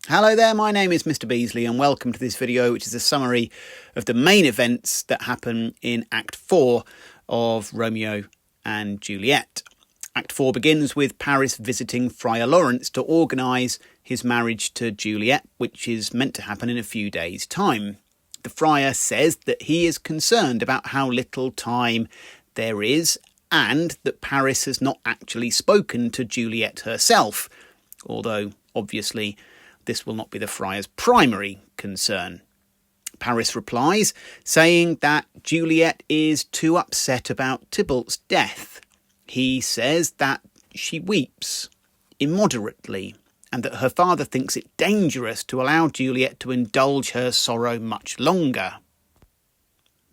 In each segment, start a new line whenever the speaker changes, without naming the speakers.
Hello there, my name is Mr. Beasley and welcome to this video, which is a summary of the main events that happen in Act 4 of Romeo and Juliet. Act 4 begins with Paris visiting Friar Lawrence to organise his marriage to Juliet, which is meant to happen in a few days' time. The friar says that he is concerned about how little time there is and that Paris has not actually spoken to Juliet herself, although obviously this will not be the friar's primary concern. Paris replies, saying that Juliet is too upset about Tybalt's death. He says that she weeps immoderately and that her father thinks it dangerous to allow Juliet to indulge her sorrow much longer.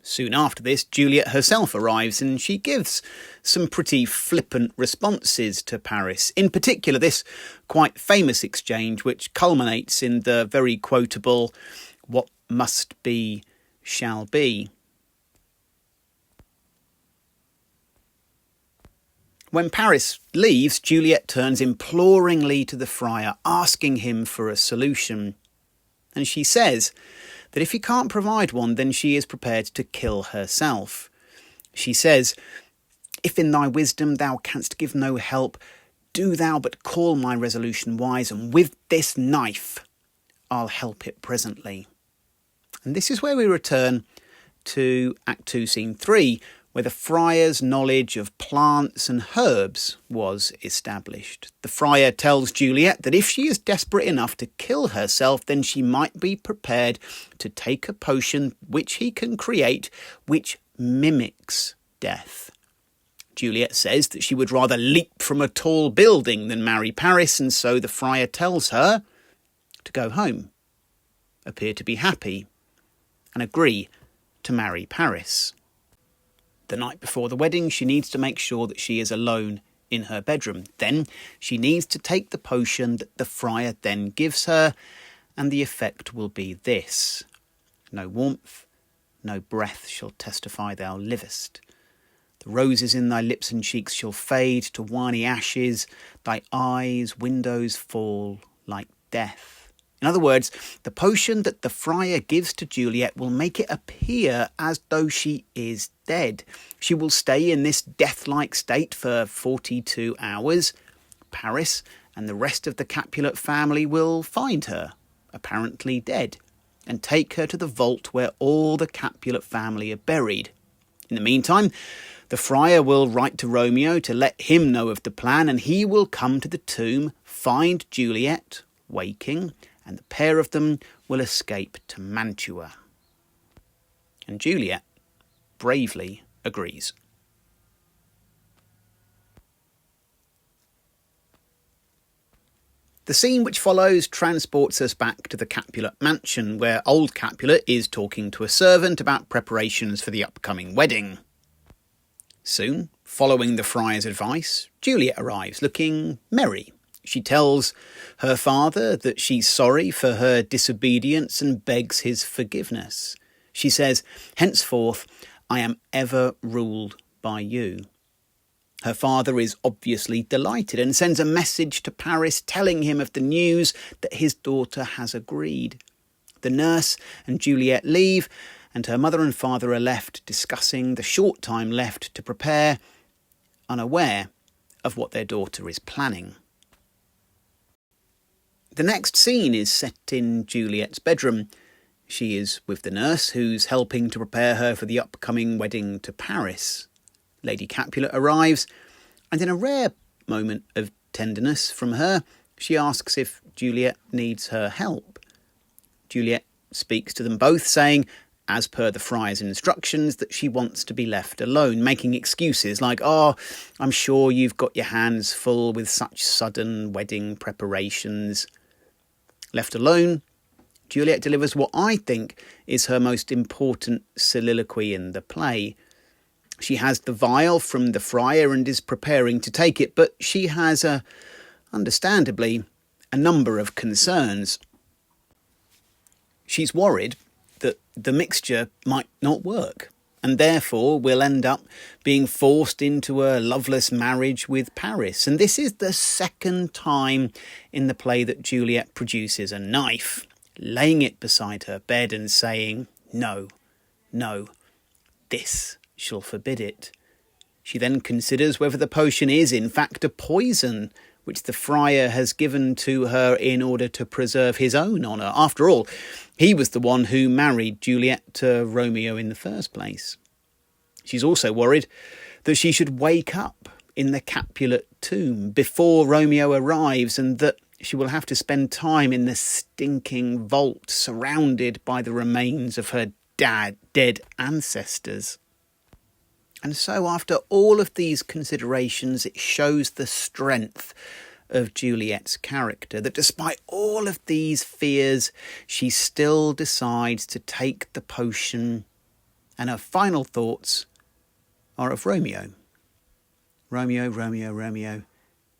Soon after this, Juliet herself arrives and she gives some pretty flippant responses to Paris. In particular, this quite famous exchange, which culminates in the very quotable, "What must be, shall be." When Paris leaves, Juliet turns imploringly to the friar, asking him for a solution. And she says that if he can't provide one, then she is prepared to kill herself. She says, "If in thy wisdom thou canst give no help, do thou but call my resolution wise, and with this knife I'll help it presently." And this is where we return to Act 2, Scene 3, where the friar's knowledge of plants and herbs was established. The friar tells Juliet that if she is desperate enough to kill herself, then she might be prepared to take a potion which he can create, which mimics death. Juliet says that she would rather leap from a tall building than marry Paris, and so the friar tells her to go home, appear to be happy, and agree to marry Paris. The night before the wedding, she needs to make sure that she is alone in her bedroom. Then she needs to take the potion that the friar then gives her, and the effect will be this: no warmth, no breath shall testify thou livest. The roses in thy lips and cheeks shall fade to winey ashes, thy eyes' windows fall like death. In other words, the potion that the friar gives to Juliet will make it appear as though she is dead. She will stay in this death-like state for 42 hours. Paris and the rest of the Capulet family will find her, apparently dead, and take her to the vault where all the Capulet family are buried. In the meantime, the friar will write to Romeo to let him know of the plan, and he will come to the tomb, find Juliet waking, and the pair of them will escape to Mantua. And Juliet bravely agrees. The scene which follows transports us back to the Capulet Mansion, where old Capulet is talking to a servant about preparations for the upcoming wedding. Soon, following the friar's advice, Juliet arrives, looking merry. She tells her father that she's sorry for her disobedience and begs his forgiveness. She says, "Henceforth, I am ever ruled by you." Her father is obviously delighted and sends a message to Paris telling him of the news that his daughter has agreed. The nurse and Juliet leave, and her mother and father are left discussing the short time left to prepare, unaware of what their daughter is planning. The next scene is set in Juliet's bedroom. She is with the nurse, who's helping to prepare her for the upcoming wedding to Paris. Lady Capulet arrives, and in a rare moment of tenderness from her, she asks if Juliet needs her help. Juliet speaks to them both, saying, as per the friar's instructions, that she wants to be left alone, making excuses like, "Oh, I'm sure you've got your hands full with such sudden wedding preparations." Left alone, Juliet delivers what I think is her most important soliloquy in the play. She has the vial from the friar and is preparing to take it, but she has, understandably, a number of concerns. She's worried that the mixture might not work, and therefore will end up being forced into a loveless marriage with Paris. And this is the second time in the play that Juliet produces a knife, laying it beside her bed and saying, "No, no, this shall forbid it." She then considers whether the potion is in fact a poison which the friar has given to her in order to preserve his own honour. After all, he was the one who married Juliet to Romeo in the first place. She's also worried that she should wake up in the Capulet tomb before Romeo arrives, and that she will have to spend time in the stinking vault surrounded by the remains of her dead ancestors. And so after all of these considerations, it shows the strength of Juliet's character, that despite all of these fears, she still decides to take the potion, and her final thoughts are of Romeo. "Romeo, Romeo, Romeo,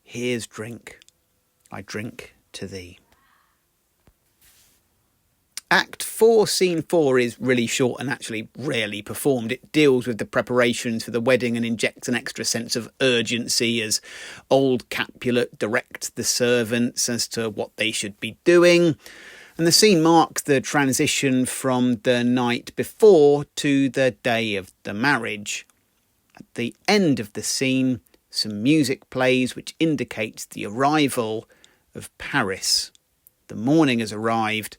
here's drink. I drink to thee." Act 4, Scene 4 is really short and actually rarely performed. It deals with the preparations for the wedding and injects an extra sense of urgency as old Capulet directs the servants as to what they should be doing. And the scene marks the transition from the night before to the day of the marriage. At the end of the scene, some music plays which indicates the arrival of Paris. The morning has arrived,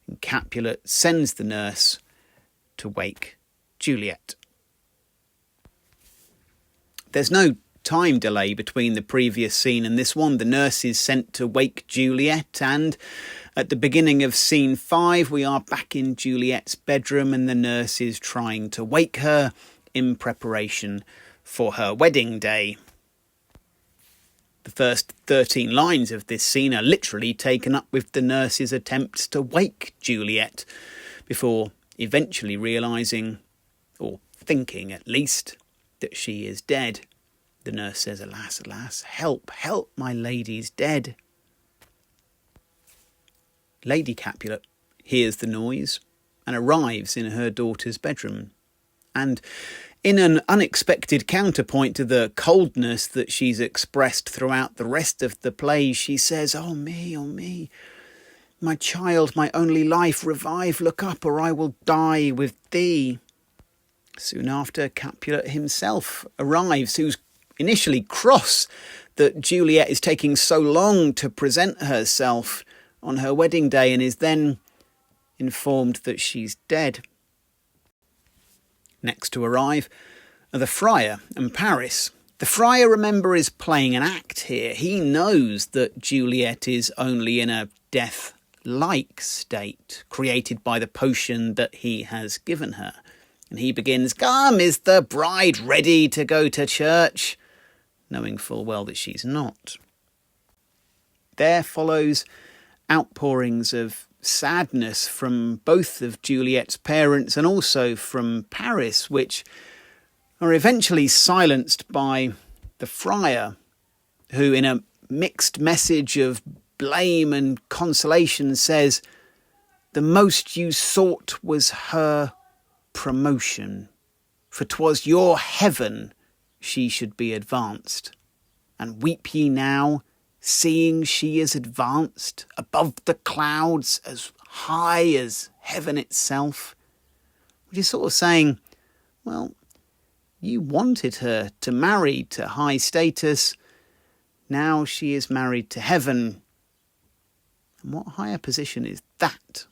and Capulet sends the nurse to wake Juliet. There's no time delay between the previous scene and this one. The nurse is sent to wake Juliet, and at the beginning of scene 5, we are back in Juliet's bedroom, and the nurse is trying to wake her in preparation for her wedding day. The first 13 lines of this scene are literally taken up with the nurse's attempts to wake Juliet, before eventually realising, or thinking at least, that she is dead. The nurse says, "Alas, alas, help, help, my lady's dead." Lady Capulet hears the noise and arrives in her daughter's bedroom. And in an unexpected counterpoint to the coldness that she's expressed throughout the rest of the play, she says, oh me, my child, my only life, revive, look up, or I will die with thee." Soon after, Capulet himself arrives, who's initially cross that Juliet is taking so long to present herself on her wedding day, and is then informed that she's dead. Next to arrive are the friar and Paris. The friar, remember, is playing an act here. He knows that Juliet is only in a death-like state, created by the potion that he has given her. And he begins, "Come, is the bride ready to go to church?" knowing full well that she's not. There follows outpourings of sadness from both of Juliet's parents and also from Paris, which are eventually silenced by the friar, who in a mixed message of blame and consolation says, "The most you sought was her promotion, for 'twas your heaven she should be advanced. And weep ye now, seeing she is advanced above the clouds as high as heaven itself?" Which is sort of saying, well, you wanted her to marry to high status, now she is married to heaven. And what higher position is that?